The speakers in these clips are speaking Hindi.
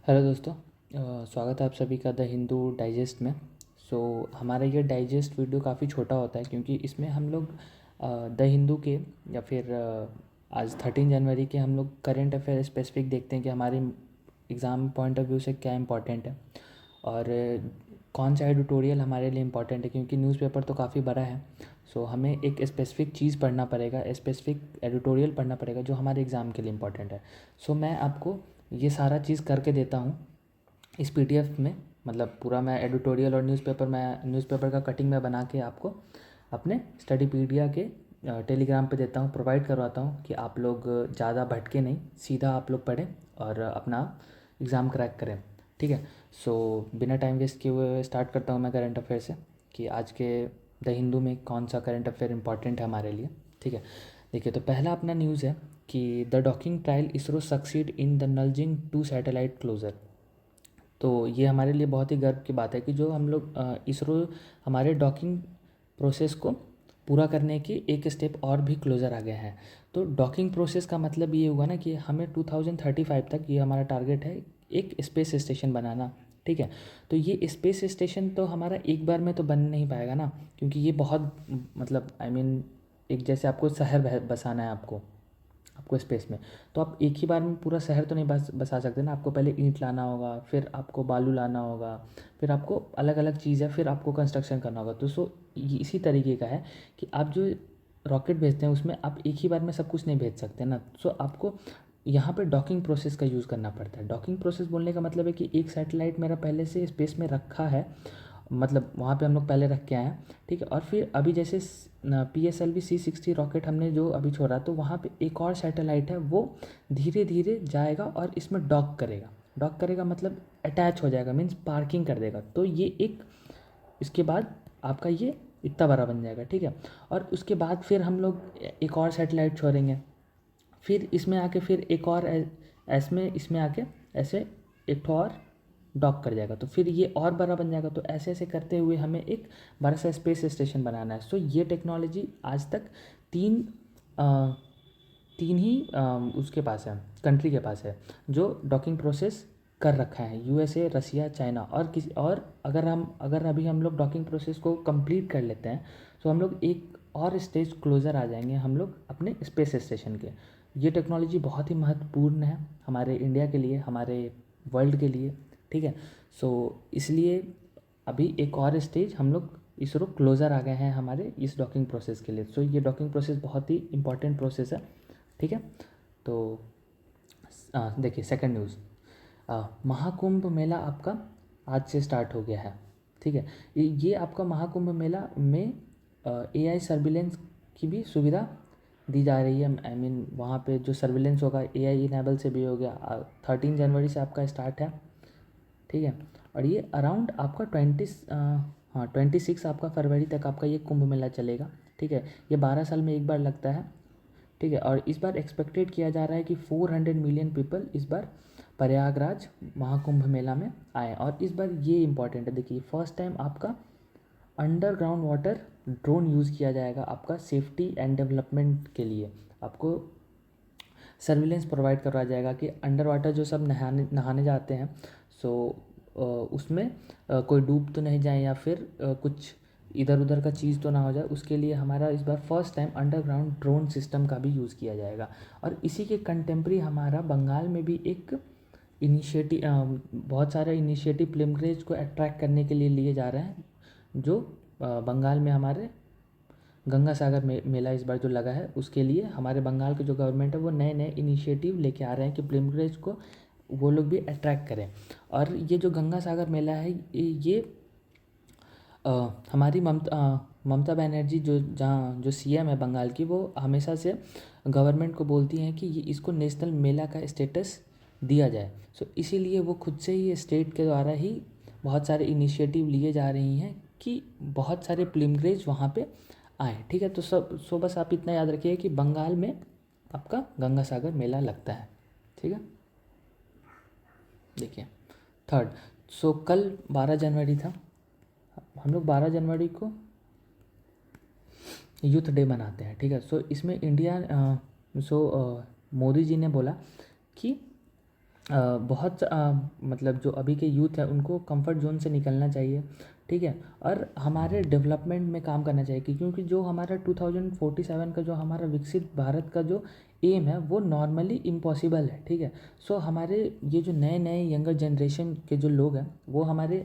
हेलो दोस्तों, स्वागत है आप सभी का द हिंदू डाइजेस्ट में। हमारा ये डाइजेस्ट वीडियो काफ़ी छोटा होता है क्योंकि इसमें हम लोग द हिंदू के या फिर आज 13 जनवरी के हम लोग करेंट अफेयर स्पेसिफिक देखते हैं कि हमारे एग्ज़ाम पॉइंट ऑफ व्यू से क्या इम्पोर्टेंट है और कौन सा एडिटोरियल हमारे लिए इम्पोर्टेंट है, क्योंकि न्यूज़पेपर तो काफ़ी बड़ा है। हमें एक स्पेसिफिक चीज़ पढ़ना पड़ेगा, स्पेसिफिक एडिटोरियल पढ़ना पड़ेगा जो हमारे एग्ज़ाम के लिए इम्पोर्टेंट है। मैं आपको ये सारा चीज़ करके देता हूँ इस पीडीएफ में। मतलब पूरा मैं एडिटोरियल और न्यूज़पेपर का कटिंग मैं बना के आपको अपने स्टडीपीडिया के टेलीग्राम पे देता हूँ, प्रोवाइड करवाता हूँ कि आप लोग ज़्यादा भटके नहीं, सीधा आप लोग पढ़ें और अपना एग्ज़ाम क्रैक करें। ठीक है। बिना टाइम वेस्ट किए हुए स्टार्ट करता हूँ मैं करंट अफेयर से कि आज के द हिंदू में कौन सा करंट अफेयर इंपॉर्टेंट है हमारे लिए। ठीक है। देखिए, तो पहला अपना न्यूज़ है कि the docking trial ISRO succeed in the नल्जिंग 2 सैटेलाइट क्लोजर। तो ये हमारे लिए बहुत ही गर्व की बात है कि जो हम लोग इसरो हमारे डॉकिंग प्रोसेस को पूरा करने की एक स्टेप और भी क्लोज़र आ गया है। तो डॉकिंग प्रोसेस का मतलब ये हुआ ना कि हमें 2035 तक ये हमारा टारगेट है, एक स्पेस स्टेशन बनाना। ठीक है। तो ये स्पेस स्टेशन तो हमारा एक बार में तो बन नहीं पाएगा ना, क्योंकि ये बहुत मतलब एक जैसे आपको शहर बसाना है आपको स्पेस में, तो आप एक ही बार में पूरा शहर तो नहीं बसा सकते ना। आपको पहले ईंट लाना होगा, फिर आपको बालू लाना होगा, फिर आपको अलग अलग चीज़ है, फिर आपको कंस्ट्रक्शन करना होगा। इसी तरीके का है कि आप जो रॉकेट भेजते हैं उसमें आप एक ही बार में सब कुछ नहीं भेज सकते ना। आपको यहाँ पे डॉकिंग प्रोसेस का यूज़ करना पड़ता है। डॉकिंग प्रोसेस बोलने का मतलब है कि एक सैटेलाइट मेरा पहले से स्पेस में रखा है, मतलब वहाँ पे हम लोग पहले रख के आए हैं। ठीक है। और फिर अभी जैसे PSLV C60 रॉकेट हमने जो अभी छोड़ा, तो वहाँ पे एक और सैटेलाइट है, वो धीरे धीरे जाएगा और इसमें डॉक करेगा। डॉक करेगा मतलब अटैच हो जाएगा, मीन्स पार्किंग कर देगा। तो ये एक, इसके बाद आपका ये इतना बड़ा बन जाएगा। ठीक है। और उसके बाद फिर हम लोग एक और सैटेलाइट छोड़ेंगे, फिर इसमें आके फिर एक और इसमें आके ऐसे एक ठो और डॉक कर जाएगा, तो फिर ये और बड़ा बन जाएगा। तो ऐसे ऐसे करते हुए हमें एक बड़ा सा स्पेस स्टेशन बनाना है। ये टेक्नोलॉजी आज तक तीन अ, तीन ही उसके पास है, कंट्री के पास है जो डॉकिंग प्रोसेस कर रखा है, USA, रसिया, चाइना। और किसी और अगर अभी हम लोग डॉकिंग प्रोसेस को कंप्लीट कर लेते हैं तो हम लोग एक और स्टेज क्लोज़र आ जाएंगे हम लोग अपने स्पेस स्टेशन के। ये टेक्नोलॉजी बहुत ही महत्वपूर्ण है हमारे इंडिया के लिए, हमारे वर्ल्ड के लिए। ठीक है। इसलिए अभी एक और स्टेज हम लोग इसरो क्लोज़र आ गए हैं हमारे इस डॉकिंग प्रोसेस के लिए। ये डॉकिंग प्रोसेस बहुत ही इंपॉर्टेंट प्रोसेस है। ठीक है। तो देखिए, सेकंड न्यूज़, महाकुंभ मेला आपका आज से स्टार्ट हो गया है। ठीक है। ये आपका महाकुंभ मेला में AI सर्विलेंस की भी सुविधा दी जा रही है। वहाँ पे जो सर्विलेंस होगा AI इनेबल से भी हो गया। 13 जनवरी से आपका स्टार्ट है। ठीक है। और ये अराउंड आपका 26 आपका फरवरी तक आपका ये कुंभ मेला चलेगा। ठीक है। ये 12 साल में एक बार लगता है। ठीक है। और इस बार एक्सपेक्टेड किया जा रहा है कि 400 मिलियन पीपल इस बार प्रयागराज महाकुंभ मेला में आए। और इस बार ये इंपॉर्टेंट है, देखिए, फर्स्ट टाइम आपका अंडरग्राउंड वाटर ड्रोन यूज़ किया जाएगा आपका सेफ्टी एंड डेवलपमेंट के लिए। आपको सर्विलेंस प्रोवाइड करवाया जाएगा कि अंडर वाटर जो सब नहाने नहाने जाते हैं, सो उसमें कोई डूब तो नहीं जाए या फिर कुछ इधर उधर का चीज़ तो ना हो जाए। उसके लिए हमारा इस बार first time underground drone system का भी यूज़ किया जाएगा। और इसी के कंटेम्प्री हमारा बंगाल में भी एक इनिशिएटिव, बहुत सारे इनिशिएटिव पिलग्रिमेज को अट्रैक्ट करने के लिए लिए जा रहे हैं। जो बंगाल में हमारे गंगा सागर मेला इस बार जो लगा है, उसके लिए हमारे बंगाल के जो गवर्नमेंट है वो नए नए इनिशिएटिव लेके आ रहे हैं कि पिलग्रिमेज को वो लोग भी अट्रैक्ट करें। और ये जो गंगा सागर मेला है, ये हमारी ममता बनर्जी जो CM है बंगाल की, वो हमेशा से गवर्नमेंट को बोलती हैं कि ये इसको नेशनल मेला का स्टेटस दिया जाए। इसीलिए वो खुद से ही स्टेट के द्वारा ही बहुत सारे इनिशिएटिव लिए जा रही हैं कि बहुत सारे पिलग्रिमेज वहाँ पे आए। ठीक है। बस आप इतना याद रखिए कि बंगाल में आपका गंगा सागर मेला लगता है। ठीक है। देखिए, थर्ड, कल 12 जनवरी था। हम लोग 12 जनवरी को यूथ डे मनाते हैं। ठीक है। इसमें इंडिया मोदी जी ने बोला कि बहुत मतलब जो अभी के यूथ है उनको कंफर्ट जोन से निकलना चाहिए, ठीक है, और हमारे डेवलपमेंट में काम करना चाहिए क्योंकि जो हमारा 2047 का जो हमारा विकसित भारत का जो एम है वो नॉर्मली इम्पॉसिबल है, ठीक है। सो हमारे ये जो नए नए यंगर जनरेशन के जो लोग हैं वो हमारे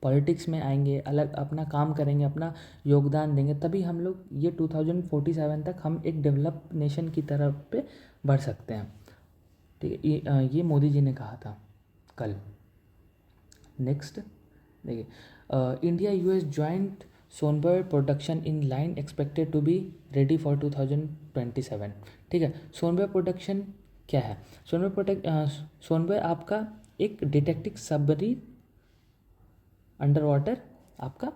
पॉलिटिक्स में आएंगे, अलग अपना काम करेंगे, अपना योगदान देंगे, तभी हम लोग ये 2047 तक हम एक डेवलप नेशन की तरफ पे बढ़ सकते हैं, ठीक है। ये मोदी जी ने कहा था कल। नेक्स्ट देखिए, India US joint sonobuoy production in line expected to be ready for 2027, ठीक है। सोनबर्ग प्रोडक्शन क्या है? सोनबर्ग आपका एक डिटेक्टिव सबमरीन अंडर वाटर आपका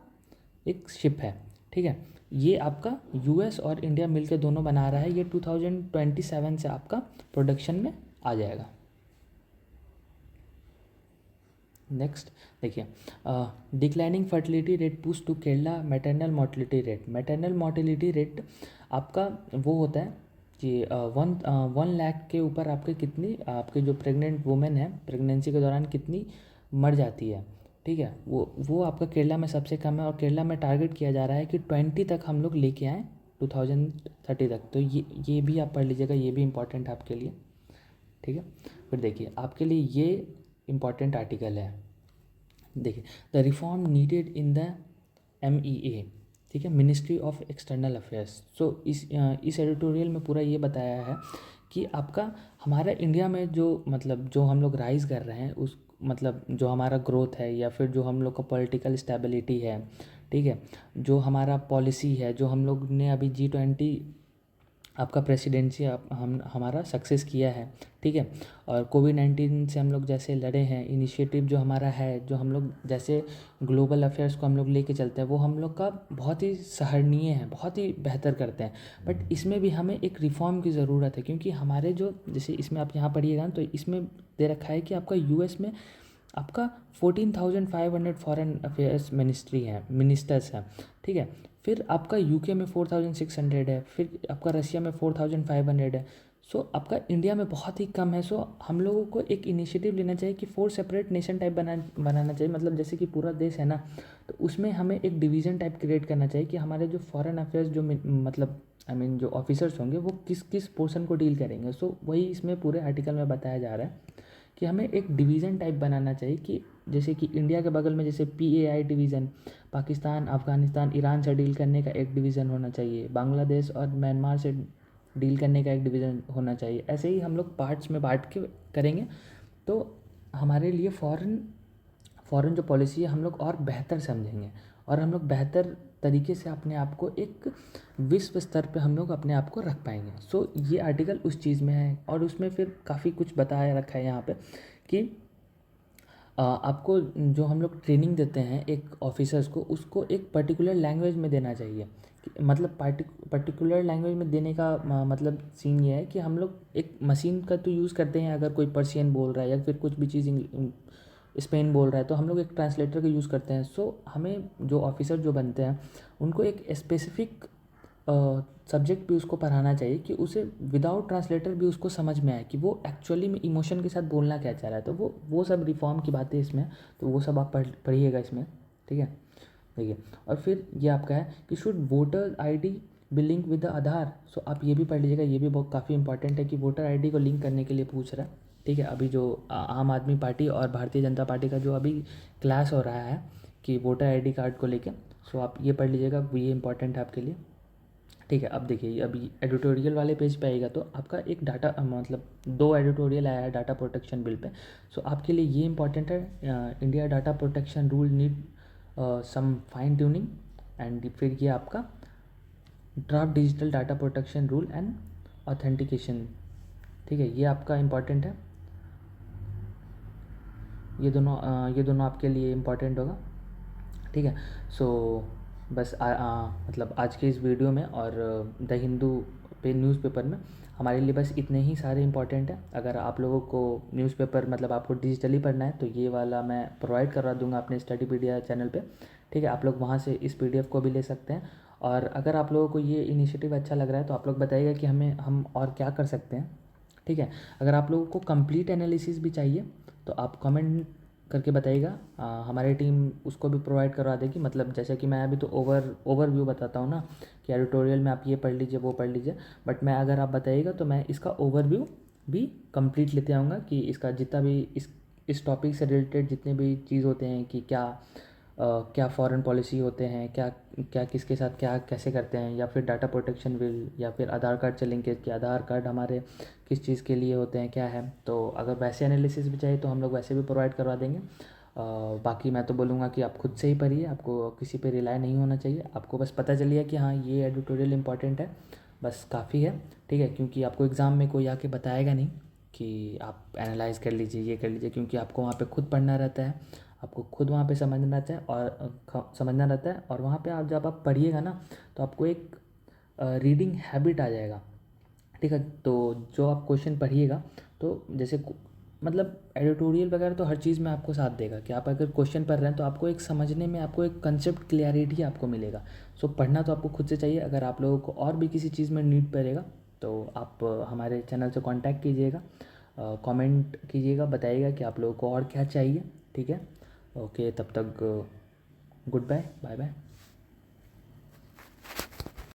एक शिप है, ठीक है। ये आपका यूएस और इंडिया मिलकर दोनों बना रहा है, ये 2027 से आपका प्रोडक्शन में आ जाएगा। नेक्स्ट देखिए, declining fertility rate push to Kerala maternal mortality rate आपका वो होता है कि 1 लाख के ऊपर आपके कितनी आपके जो प्रेग्नेंट वुमेन है प्रेगनेंसी के दौरान कितनी मर जाती है, ठीक है। वो आपका केरला में सबसे कम है और केरला में टारगेट किया जा रहा है कि 20 तक हम लोग लेके आएँ 2030 तक। तो ये भी आप पढ़ लीजिएगा, ये भी इम्पोर्टेंट है आपके लिए, ठीक है। फिर देखिए आपके लिए ये इम्पॉर्टेंट आर्टिकल है, देखिए, the reform needed in the MEA, ठीक है, मिनिस्ट्री ऑफ एक्सटर्नल अफेयर्स। सो इस एडिटोरियल में पूरा ये बताया है कि आपका हमारा इंडिया में जो मतलब जो हम लोग राइज़ कर रहे हैं उस मतलब जो हमारा ग्रोथ है या फिर जो हम लोग का पॉलिटिकल स्टेबिलिटी है, ठीक है, जो हमारा पॉलिसी है, जो हम लोग ने अभी G20 आपका प्रेसिडेंसी हम हमारा सक्सेस किया है, ठीक है। और कोविड-19 से हम लोग जैसे लड़े हैं, इनिशिएटिव जो हमारा है, जो हम लोग जैसे ग्लोबल अफेयर्स को हम लोग लेके चलते हैं, वो हम लोग का बहुत ही सराहनीय है, बहुत ही बेहतर करते हैं। बट इसमें भी हमें एक रिफॉर्म की ज़रूरत है क्योंकि हमारे जो जैसे इसमें आप यहाँ पढ़िएगा तो इसमें दे रखा है कि आपका यूएस में आपका 14,500 फॉरेन अफेयर्स मिनिस्टर्स हैं, ठीक है। फिर आपका यूके में 4,600 है, फिर आपका रशिया में 4,500 है। सो आपका इंडिया में बहुत ही कम है। सो हम लोगों को एक इनिशिएटिव लेना चाहिए कि 4 सेपरेट नेशन टाइप बनाना चाहिए, मतलब जैसे कि पूरा देश है ना, तो उसमें हमें एक डिवीज़न टाइप क्रिएट करना चाहिए कि हमारे जो फॉरेन अफेयर्स जो मतलब जो ऑफिसर्स होंगे वो किस किस पोर्शन को डील करेंगे। सो वही इसमें पूरे आर्टिकल में बताया जा रहा है कि हमें एक डिवीज़न टाइप बनाना चाहिए कि जैसे कि इंडिया के बगल में जैसे PAI division, Pakistan, Afghanistan, Iran से डील करने का एक डिवीज़न होना चाहिए, बांग्लादेश और म्यांमार से डील करने का एक डिवीज़न होना चाहिए। ऐसे ही हम लोग पार्ट्स में बांट के करेंगे तो हमारे लिए फ़ॉरेन जो पॉलिसी है हम लोग और बेहतर समझेंगे और हम लोग बेहतर तरीके से अपने आप को एक विश्व स्तर पे हम लोग अपने आप को रख पाएंगे। सो ये आर्टिकल उस चीज़ में है और उसमें फिर काफ़ी कुछ बताया रखा है यहाँ पे कि आपको जो हम लोग ट्रेनिंग देते हैं एक ऑफिसर्स को, उसको एक पर्टिकुलर लैंग्वेज में देना चाहिए। मतलब पर्टिकुलर लैंग्वेज में देने का मतलब सीन ये है कि हम लोग एक मशीन का तो यूज़ करते हैं, अगर कोई पर्शियन बोल रहा है या फिर कुछ भी चीज़ स्पेन बोल रहा है तो हम लोग एक ट्रांसलेटर का यूज़ करते हैं। सो हमें जो ऑफिसर जो बनते हैं उनको एक स्पेसिफिक सब्जेक्ट भी उसको पढ़ाना चाहिए कि उसे विदाउट ट्रांसलेटर भी उसको समझ में आए कि वो एक्चुअली में इमोशन के साथ बोलना क्या चाह रहा है। तो वो सब रिफॉर्म की बातें इसमें, तो वो सब आप पढ़िएगा इसमें, ठीक है। देखिए, और फिर ये आपका है कि should voter ID be link with the Aadhaar. So आप ये भी पढ़ लीजिएगा, ये भी बहुत काफ़ी इंपॉर्टेंट है कि वोटर ID को लिंक करने के लिए पूछ रहा है, ठीक है। अभी जो आम आदमी पार्टी और भारतीय जनता पार्टी का जो अभी क्लास हो रहा है कि वोटर ID कार्ड को लेके, सो आप ये पढ़ लीजिएगा, ये इंपॉर्टेंट है आपके लिए, ठीक है। अब देखिए अभी एडिटोरियल वाले पेज पे आएगा तो आपका एक डाटा मतलब 2 एडिटोरियल आया है डाटा प्रोटेक्शन बिल पे। सो आपके लिए ये इंपॉर्टेंट है, India data protection rule need some fine tuning. And फिर ये आपका draft digital data protection rule and authentication, ठीक है, ये आपका इम्पॉर्टेंट है। ये दोनों आपके लिए इम्पॉर्टेंट होगा, ठीक है। सो बस मतलब आज के इस वीडियो में और द हिंदू पे न्यूज़पेपर में हमारे लिए बस इतने ही सारे इंपॉर्टेंट है। अगर आप लोगों को न्यूज़पेपर मतलब आपको डिजिटली पढ़ना है तो ये वाला मैं प्रोवाइड करवा दूंगा अपने स्टडीपीडिया चैनल पे, ठीक है। आप लोग वहाँ से इस PDF को भी ले सकते हैं। और अगर आप लोगों को ये इनिशिएटिव अच्छा लग रहा है तो आप लोग बताइएगा कि हम और क्या कर सकते हैं, ठीक है। अगर आप लोगों को कंप्लीट एनालिसिस भी चाहिए तो आप कमेंट करके बताइएगा, हमारी टीम उसको भी प्रोवाइड करवा देगी। मतलब जैसे कि मैं अभी तो ओवरव्यू बताता हूँ ना कि एडिटोरियल में आप ये पढ़ लीजिए वो पढ़ लीजिए, बट मैं अगर आप बताइएगा तो मैं इसका ओवरव्यू भी कंप्लीट लेते आऊँगा कि इसका जितना भी इस टॉपिक से रिलेटेड जितने भी चीज़ होते हैं कि क्या क्या फॉरेन पॉलिसी होते हैं, क्या क्या किसके साथ क्या कैसे करते हैं, या फिर डाटा प्रोटेक्शन बिल, या फिर आधार कार्ड से लिंकेज कि आधार कार्ड हमारे किस चीज़ के लिए होते हैं क्या है। तो अगर वैसे एनालिसिस भी चाहिए तो हम लोग वैसे भी प्रोवाइड करवा देंगे। बाकी मैं तो बोलूँगा कि आप खुद से ही पढ़िए, आपको किसी पे रिलाई नहीं होना चाहिए, आपको बस पता चलिए कि हाँ ये एडिटोरियल इंपॉर्टेंट है, बस काफ़ी है। ठीक है, क्योंकि आपको एग्ज़ाम में कोई आके बताएगा नहीं कि आप एनालाइज़ कर लीजिए ये कर लीजिए, क्योंकि आपको वहाँ पे खुद पढ़ना रहता है, आपको खुद वहाँ पे समझना रहता है और समझना रहता है। और वहाँ पे आप जब आप पढ़िएगा ना तो आपको एक रीडिंग हैबिट आ जाएगा। ठीक है, तो जो आप क्वेश्चन पढ़िएगा तो जैसे मतलब एडिटोरियल वगैरह तो हर चीज़ में आपको साथ देगा कि आप अगर क्वेश्चन पढ़ रहे हैं तो आपको एक समझने में आपको एक कंसेप्ट क्लियरिटी आपको मिलेगा। सो पढ़ना तो आपको खुद से चाहिए। अगर आप लोगों को और भी किसी चीज़ में नीड पड़ेगा तो आप हमारे चैनल से कांटेक्ट कीजिएगा, कमेंट कीजिएगा, बताइएगा कि आप लोगों को और क्या चाहिए। ठीक है, ओके, तब तक गुड बाय, बाय बाय।